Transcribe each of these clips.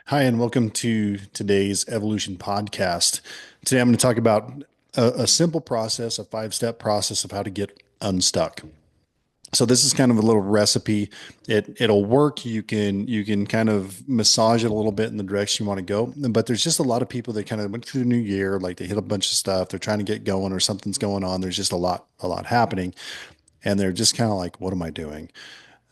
Hi, and welcome to today's Evolution podcast. Today, I'm going to talk about a simple process, a five-step process of how to get unstuck. So this is kind of a little recipe. It'll work. You can kind of massage it a little bit in the direction you want to go. But there's just a lot of people that kind of went through the new year, like they hit a bunch of stuff. They're trying to get going, or something's going on. There's just a lot happening, and they're just kind of like, "What am I doing?"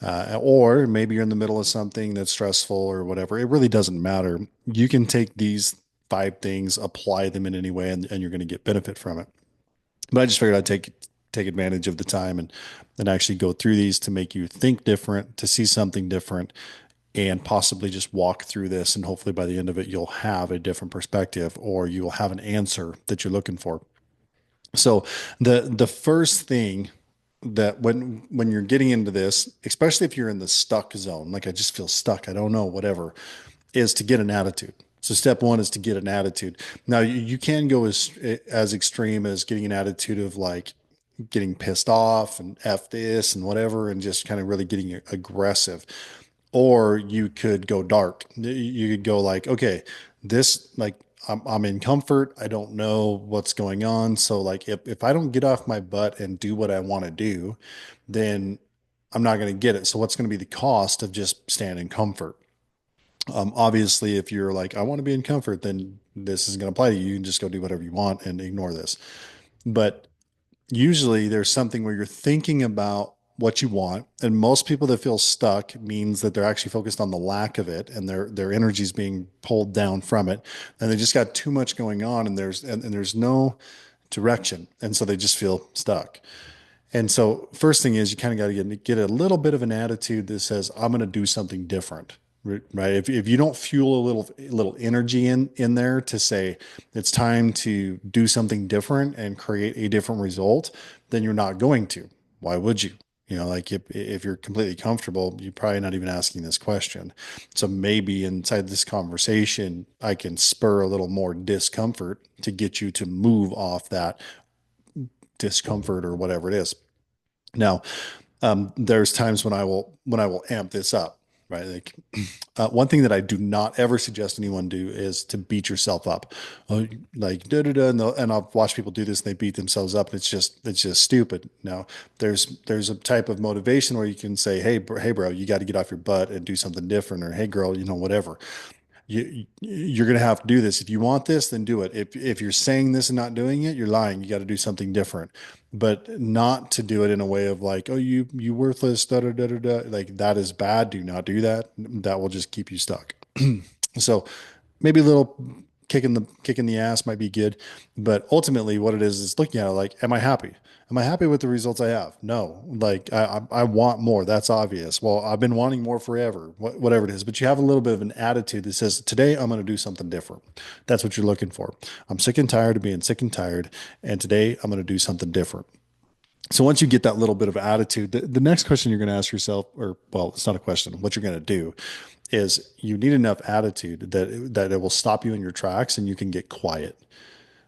Or maybe you're in the middle of something that's stressful or whatever. It really doesn't matter. You can take these five things, apply them in any way, and you're going to get benefit from it. But I just figured I'd take advantage of the time and actually go through these to make you think different, to see something different, and possibly just walk through this. And hopefully by the end of it, you'll have a different perspective or you will have an answer that you're looking for. So the first thing that when you're getting into this, especially if you're in the stuck zone, like I just feel stuck, I don't know, whatever, is to get an attitude. So step one is to get an attitude. Now you can go as extreme as getting an attitude of like getting pissed off and F this and whatever, and just kind of really getting aggressive. Or you could go dark. You could go like, okay, this like I'm in comfort. I don't know what's going on. So like if I don't get off my butt and do what I want to do, then I'm not going to get it. So what's going to be the cost of just staying in comfort? Obviously, if you're like, I want to be in comfort, then this is going to apply to you. You can just go do whatever you want and ignore this. But usually there's something where you're thinking about what you want, and most people that feel stuck means that they're actually focused on the lack of it, and their energy is being pulled down from it, and they just got too much going on, and there's no direction, and so they just feel stuck. And so first thing is you kind of got to get a little bit of an attitude that says I'm going to do something different. Right. If you don't fuel a little energy in there to say it's time to do something different and create a different result, then you're not going to. Why would you? Like if you're completely comfortable, you're probably not even asking this question. So maybe inside this conversation, I can spur a little more discomfort to get you to move off that discomfort or whatever it is. Now, there's times when I will amp this up, right? Like one thing that I do not ever suggest anyone do is to beat yourself up. Like da da da, and I'll watch people do this and they beat themselves up, and it's just stupid. Now, there's a type of motivation where you can say, hey bro, you got to get off your butt and do something different, or hey girl, whatever. You're going to have to do this. If you want this, then do it. If you're saying this and not doing it, you're lying. You got to do something different, but not to do it in a way of like, oh, you worthless, da da da da da. Like that is bad. Do not do that. That will just keep you stuck. So maybe a little kick in the ass might be good, but ultimately what it is looking at it like, am I happy? Am I happy with the results I have? No. Like I want more. That's obvious. Well, I've been wanting more forever, whatever it is, but you have a little bit of an attitude that says, today I'm going to do something different. That's what you're looking for. I'm sick and tired of being sick and tired. And today I'm going to do something different. So once you get that little bit of attitude, the next question you're going to ask yourself, or well, it's not a question, what you're going to do is you need enough attitude that it will stop you in your tracks and you can get quiet.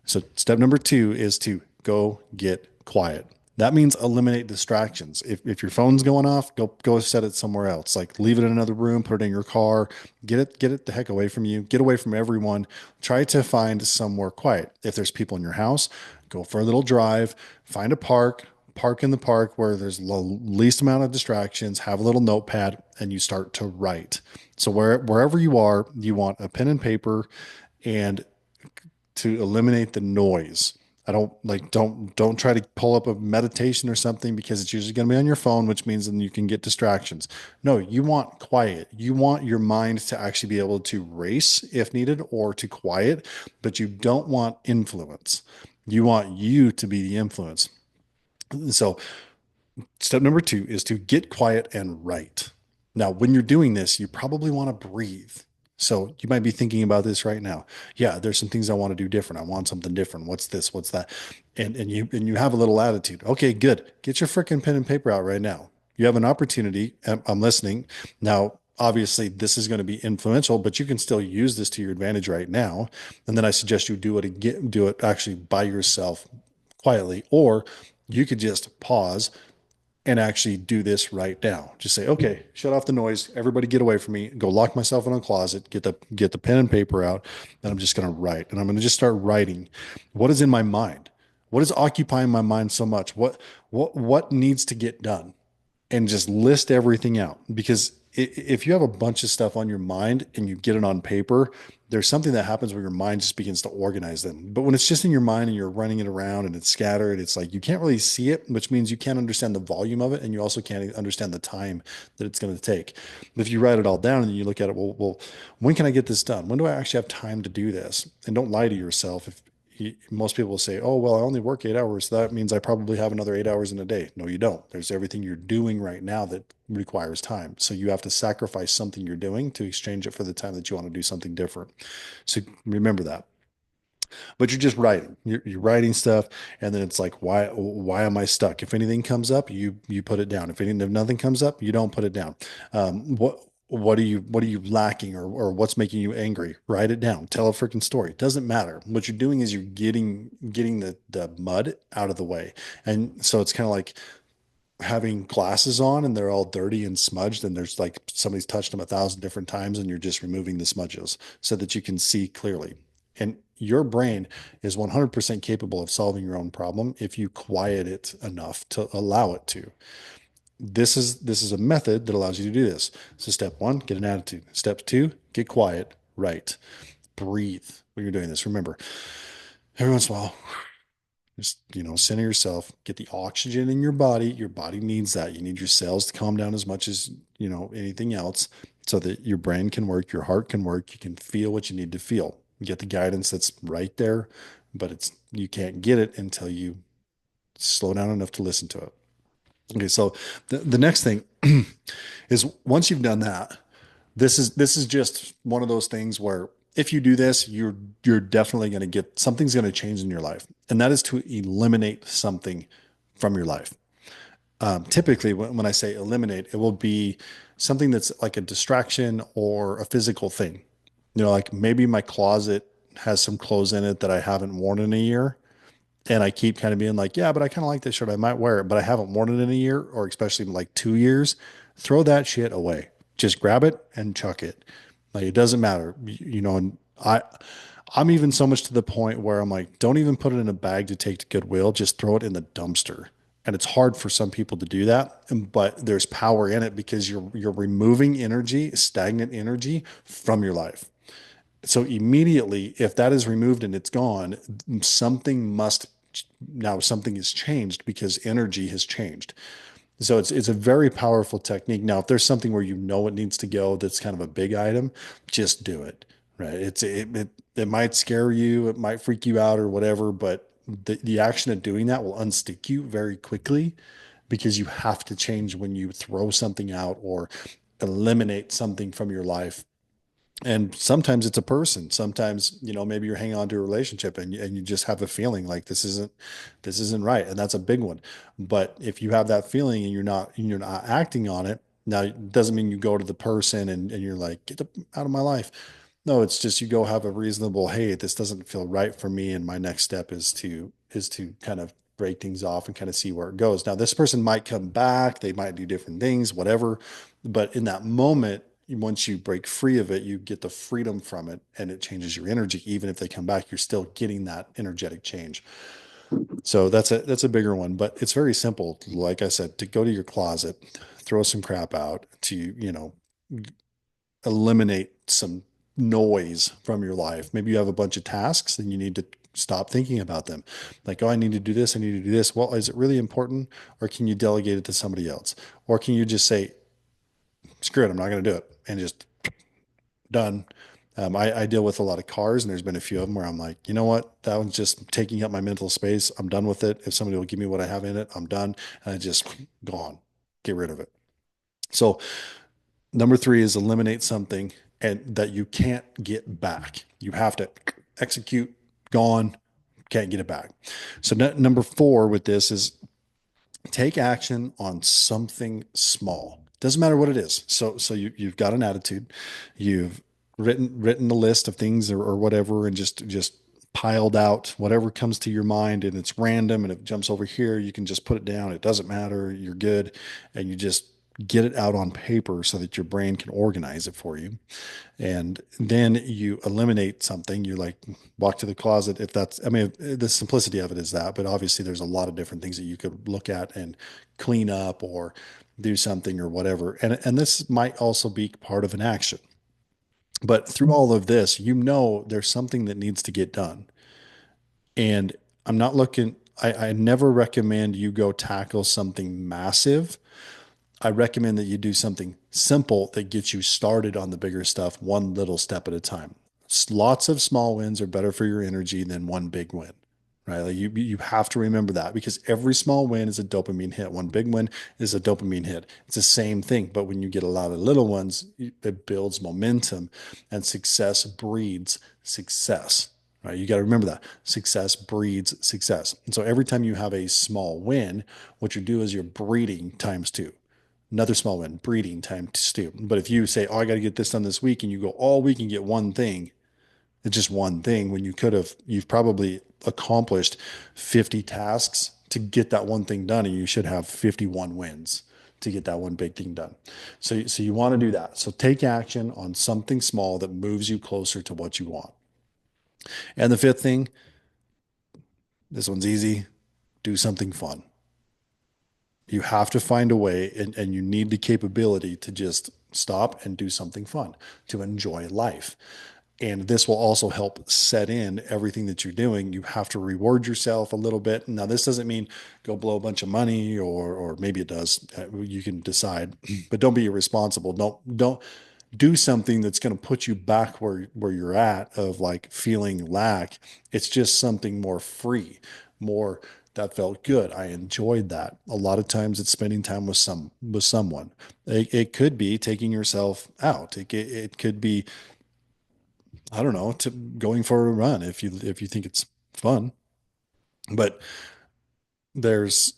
So step number two is to go get quiet. That means eliminate distractions. If your phone's going off, go set it somewhere else. Like leave it in another room, put it in your car, get it the heck away from you, get away from everyone. Try to find somewhere quiet. If there's people in your house, go for a little drive, find a park in the park where there's the least amount of distractions, have a little notepad, and you start to write. So wherever you are, you want a pen and paper and to eliminate the noise. I don't try to pull up a meditation or something because it's usually going to be on your phone, which means then you can get distractions. No, you want quiet. You want your mind to actually be able to race if needed or to quiet, but you don't want influence. You want you to be the influence. So step number two is to get quiet and write. Now, when you're doing this, you probably want to breathe. So you might be thinking about this right now. Yeah, there's some things I want to do different. I want something different. What's this? What's that? And you have a little attitude. Okay, good. Get your freaking pen and paper out right now. You have an opportunity. I'm listening. Now, obviously, this is going to be influential, but you can still use this to your advantage right now. And then I suggest you do it again, do it actually by yourself quietly, or you could just pause and actually do this right now. Just say, okay, shut off the noise. Everybody get away from me. Go lock myself in a closet, get the pen and paper out, and I'm just going to write. And I'm going to just start writing what is in my mind. What is occupying my mind so much? What needs to get done? And just list everything out. Because if you have a bunch of stuff on your mind and you get it on paper, there's something that happens where your mind just begins to organize them. But when it's just in your mind and you're running it around and it's scattered, it's like you can't really see it, which means you can't understand the volume of it. And you also can't understand the time that it's going to take. But if you write it all down and you look at it, well, when can I get this done? When do I actually have time to do this? And don't lie to yourself. If most people will say, oh, well, I only work 8 hours. So that means I probably have another 8 hours in a day. No, you don't. There's everything you're doing right now that requires time. So you have to sacrifice something you're doing to exchange it for the time that you want to do something different. So remember that. But you're just writing. You're writing stuff, and then it's like, why am I stuck? If anything comes up, you put it down. If nothing comes up, you don't put it down. What are you lacking, or what's making you angry? Write it down. Tell a freaking story. It doesn't matter. What you're doing is you're getting the mud out of the way, and so it's kind of like having glasses on and they're all dirty and smudged and there's like somebody's touched them 1,000 different times and you're just removing the smudges so that you can see clearly. And your brain is 100% capable of solving your own problem if you quiet it enough to allow it to. This is a method that allows you to do this. So step one, get an attitude. Step two, get quiet, write, breathe when you're doing this. Remember, every once in a while, just, center yourself, get the oxygen in your body. Your body needs that. You need your cells to calm down as much as, anything else so that your brain can work, your heart can work, you can feel what you need to feel. You get the guidance that's right there, but you can't get it until you slow down enough to listen to it. Okay, so the next thing is once you've done that, this is just one of those things where if you do this, you're definitely going to get something's going to change in your life, and that is to eliminate something from your life. Typically, when I say eliminate, it will be something that's like a distraction or a physical thing. Like maybe my closet has some clothes in it that I haven't worn in a year, and I keep kind of being like, yeah, but I kind of like this shirt. I might wear it, but I haven't worn it in a year, or especially in like 2 years. Throw that shit away. Just grab it and chuck it. Like it doesn't matter, And I'm even so much to the point where I'm like, don't even put it in a bag to take to Goodwill. Just throw it in the dumpster. And it's hard for some people to do that, but there's power in it because you're removing energy, stagnant energy from your life. So immediately, if that is removed and it's gone, something must now something has changed because energy has changed. So it's a very powerful technique. Now, if there's something where it needs to go, that's kind of a big item, just do it. Right? It might scare you, it might freak you out or whatever, but the action of doing that will unstick you very quickly because you have to change when you throw something out or eliminate something from your life. And sometimes it's a person. Sometimes, maybe you're hanging on to a relationship and you just have a feeling like this isn't right. And that's a big one. But if you have that feeling and you're not acting on it, now it doesn't mean you go to the person and you're like, out of my life. No, it's just you go have a reasonable, hey, this doesn't feel right for me. And my next step is to kind of break things off and kind of see where it goes. Now, this person might come back, they might do different things, whatever. But in that moment, once you break free of it, you get the freedom from it and it changes your energy. Even if they come back, you're still getting that energetic change. So that's a bigger one, but it's very simple. Like I said, to go to your closet, throw some crap out, to, eliminate some noise from your life. Maybe you have a bunch of tasks and you need to stop thinking about them. Like, oh, I need to do this. I need to do this. Well, is it really important? Or can you delegate it to somebody else? Or can you just say, screw it, I'm not going to do it, and just done. I deal with a lot of cars, and there's been a few of them where I'm like, you know what? That one's just taking up my mental space. I'm done with it. If somebody will give me what I have in it, I'm done. And I just gone, get rid of it. So number three is eliminate something and that you can't get back. You have to execute, gone, can't get it back. So number four with this is take action on something small. Doesn't matter what it is. So you've got an attitude, you've written a list of things or whatever, and just piled out, whatever comes to your mind, and it's random and it jumps over here, you can just put it down. It doesn't matter. You're good. And you just get it out on paper so that your brain can organize it for you. And then you eliminate something. You like walk to the closet. If that's, I mean, the simplicity of it is that, but obviously there's a lot of different things that you could look at and clean up or do something or whatever. And this might also be part of an action. But through all of this, you know, there's something that needs to get done. And I'm not looking, I never recommend you go tackle something massive. I recommend that you do something simple that gets you started on the bigger stuff, one little step at a time. Lots of small wins are better for your energy than one big win, right? Like you have to remember that because every small win is a dopamine hit. One big win is a dopamine hit. It's the same thing, but when you get a lot of little ones, it builds momentum, and success breeds success. Right? You got to remember that success breeds success. And so every time you have a small win, what you do is you're breeding times two. Another small win, breeding time to stew. But if you say, "Oh, I got to get this done this week," and you go all week and get one thing, it's just one thing when you've probably accomplished 50 tasks to get that one thing done, and you should have 51 wins to get that one big thing done. So you want to do that. So take action on something small that moves you closer to what you want. And the fifth thing, this one's easy, do something fun. You have to find a way, and you need the capability to just stop and do something fun, to enjoy life. And this will also help set in everything that you're doing. You have to reward yourself a little bit. Now, this doesn't mean go blow a bunch of money, or maybe it does. You can decide, but don't be irresponsible. Don't do something that's going to put you back where you're at of like feeling lack. It's just something more free, more that felt good. I enjoyed that. A lot of times it's spending time with someone. It could be taking yourself out. It could be, I don't know, to going for a run if you think it's fun. But there's,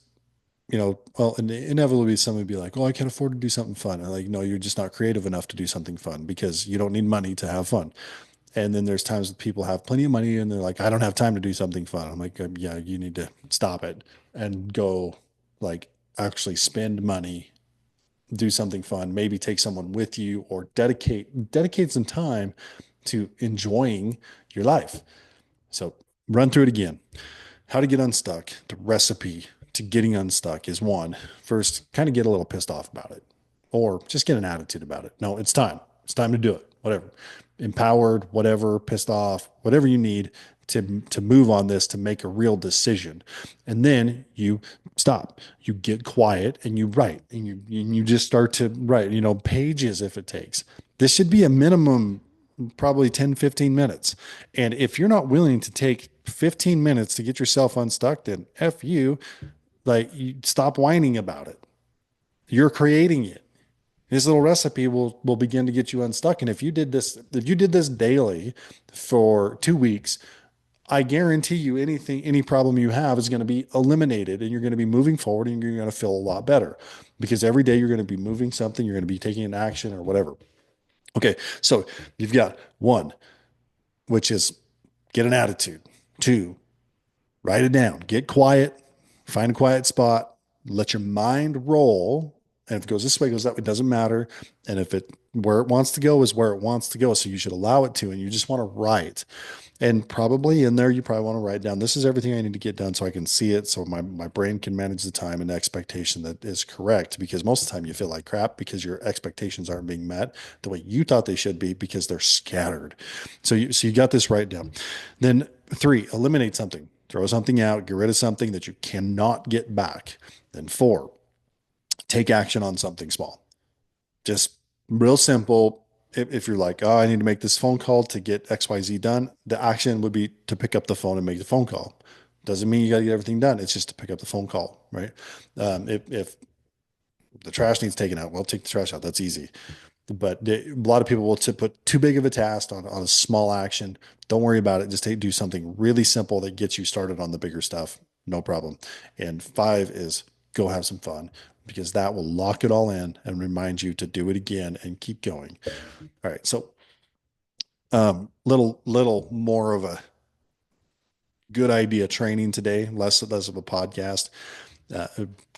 well, inevitably someone would be like, "Oh, I can't afford to do something fun." And like, no, you're just not creative enough to do something fun because you don't need money to have fun. And then there's times that people have plenty of money and they're like, "I don't have time to do something fun." I'm like, "Yeah, you need to stop it and go like actually spend money, do something fun, maybe take someone with you or dedicate some time to enjoying your life." So run through it again. How to get unstuck. The recipe to getting unstuck is one, first, kind of get a little pissed off about it or just get an attitude about it. No, it's time. It's time to do it. Whatever. Empowered, whatever, pissed off, whatever you need to move on this to make a real decision. And then you stop. You get quiet and you write and you just start to write, pages if it takes. This should be a minimum probably 10, 15 minutes. And if you're not willing to take 15 minutes to get yourself unstuck, then F you, like you stop whining about it. You're creating it. This little recipe will begin to get you unstuck. And if you did this daily for 2 weeks, I guarantee you any problem you have is going to be eliminated and you're going to be moving forward and you're going to feel a lot better because every day you're going to be moving something, you're going to be taking an action or whatever. Okay, so you've got one, which is get an attitude. Two, write it down. Get quiet. Find a quiet spot. Let your mind roll. And if it goes this way, it goes that way, it doesn't matter. And if it where it wants to go is where it wants to go. So you should allow it to, and you just want to write. And probably in there, you probably want to write down, this is everything I need to get done so I can see it. So my brain can manage the time and expectation that is correct. Because most of the time you feel like crap because your expectations aren't being met the way you thought they should be because they're scattered. So you got this right down. Then three, eliminate something. Throw something out, get rid of something that you cannot get back. Then four, take action on something small. Just real simple. If you're like, "Oh, I need to make this phone call to get XYZ done," the action would be to pick up the phone and make the phone call. Doesn't mean you got to get everything done. It's just to pick up the phone call, right? If the trash needs taken out, well, take the trash out. That's easy. But a lot of people will put too big of a task on a small action. Don't worry about it. Just do something really simple that gets you started on the bigger stuff. No problem. And five is go have some fun because that will lock it all in and remind you to do it again and keep going. All right. So little more of a good idea training today, less of a podcast, uh,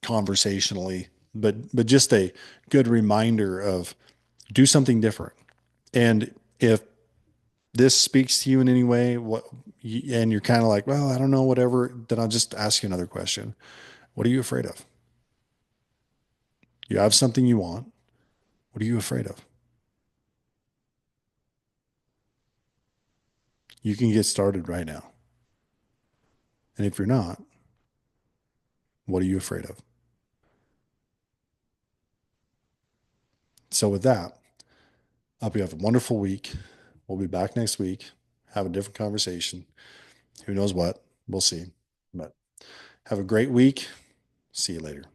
conversationally, but just a good reminder of do something different. And if this speaks to you in any way, and you're kind of like, well, I don't know, whatever, then I'll just ask you another question. What are you afraid of? You have something you want. What are you afraid of? You can get started right now. And if you're not, what are you afraid of? So with that, I hope you have a wonderful week. We'll be back next week, have a different conversation. Who knows what? We'll see. But have a great week. See you later.